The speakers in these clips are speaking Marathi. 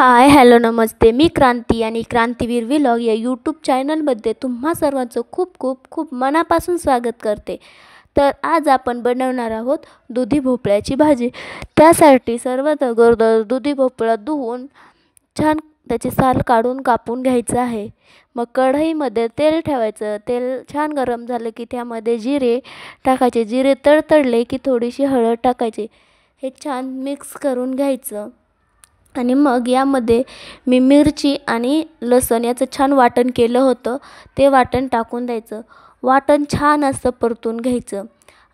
हाय हॅलो नमस्ते. मी क्रांती आणि क्रांतीवीर व्लॉग या यूट्यूब चॅनलमध्ये तुम्हा सर्वांचं खूप खूप खूप मनापासून स्वागत करते. तर आज आपण बनवणार आहोत दुधी भोपळ्याची भाजी. त्यासाठी सर्वात अगोदर दुधी भोपळा धुवून छान त्याची साल काढून कापून घ्यायचं आहे. मग कढईमध्ये तेल ठेवायचं. तेल छान गरम झालं की त्यामध्ये जिरे टाकायचे. जिरे तडतडले की थोडीशी हळद टाकायची. हे छान मिक्स करून घ्यायचं. आणि मग यामध्ये मी मिरची आणि लसूण याचं छान वाटण केलं होतं, ते वाटण टाकून द्यायचं. वाटण छान असं परतून घ्यायचं.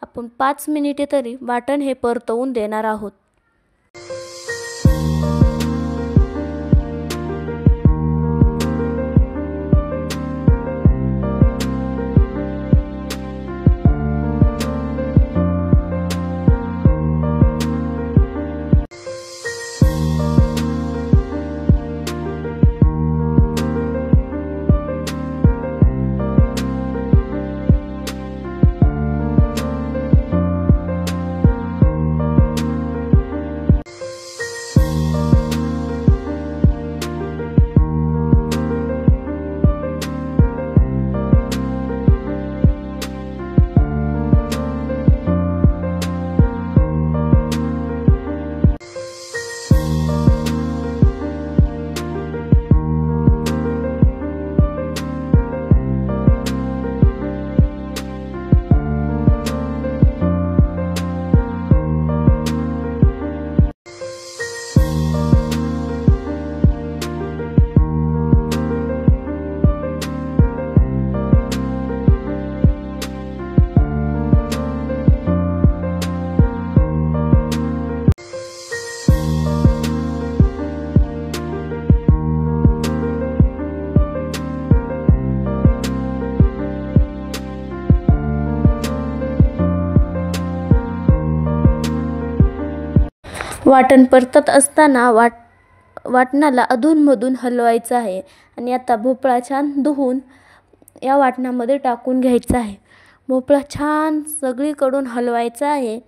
आपण 5 मिनिटे तरी वाटण हे परतवून देणार आहोत. वाटण परतत असताना वाटणाला अधूनमधून हलवायचं आहे. आणि आता भोपळा छान धुवून या वाटणामध्ये टाकून घ्यायचा आहे. भोपळा छान सगळीकडून हलवायचा आहे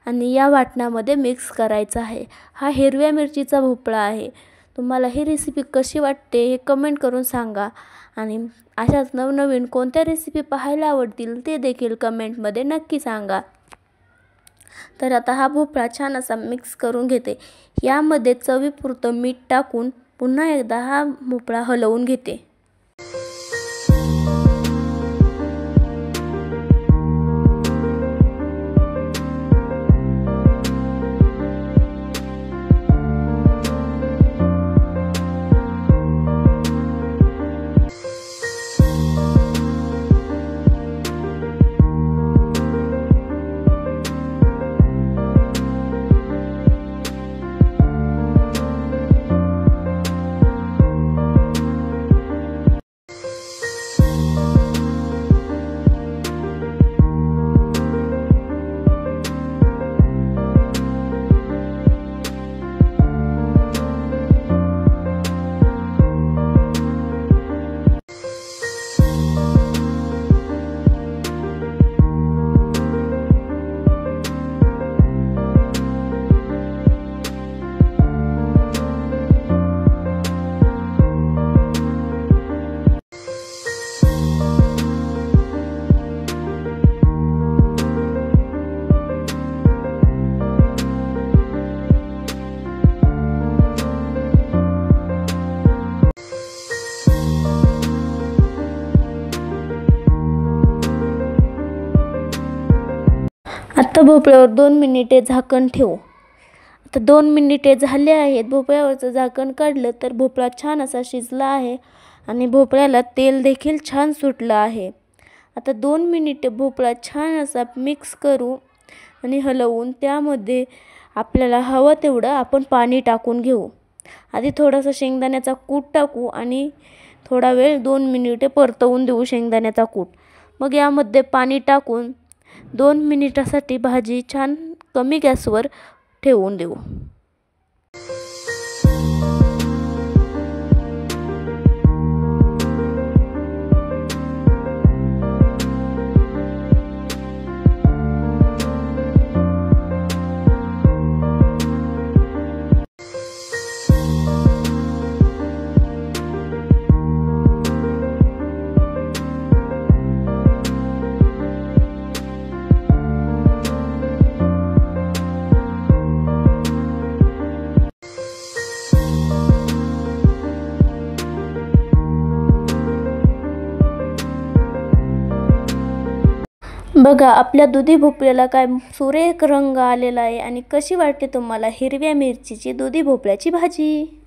आणि या वाटणामध्ये मिक्स करायचा आहे. हा हिरव्या मिरचीचा भोपळा आहे. तुम्हाला ही रेसिपी कशी वाटते हे कमेंट करून सांगा. आणि अशाच नवनवीन कोणत्या रेसिपी पाहायला आवडतील ते देखील कमेंटमध्ये नक्की सांगा. तर आता हा भोपळा छान असा मिक्स करून घेते. यामध्ये चवीपुरतं मीठ टाकून पुन्हा एकदा हा भोपळा हलवून घेते. आता भोपळ्यावर 2 मिनिटे झाकण ठेवू. आता 2 मिनिटे झाले आहेत. भोपळ्यावरचं झाकण काढलं तर भोपळा छान असा शिजला आहे आणि भोपळ्याला तेल देखील छान सुटलं आहे. आता 2 मिनिटे भोपळा छान असा मिक्स करू आणि हलवून त्यामध्ये आपल्याला हवं तेवढं आपण पाणी टाकून घेऊ. आधी थोडासा शेंगदाण्याचा कूट टाकू आणि थोडा वेळ 2 मिनिटे परतवून देऊ शेंगदाण्याचा कूट. मग यामध्ये पाणी टाकून 2 मिनिटासाठी भाजी छान कमी गॅसवर ठेवून देऊ. बघा आपल्या दुधी भोपळ्याला काय सुरेख रंग आलेला आहे. आणि कशी वाटते तुम्हाला हिरव्या मिरचीची दुधी भोपळ्याची भाजी?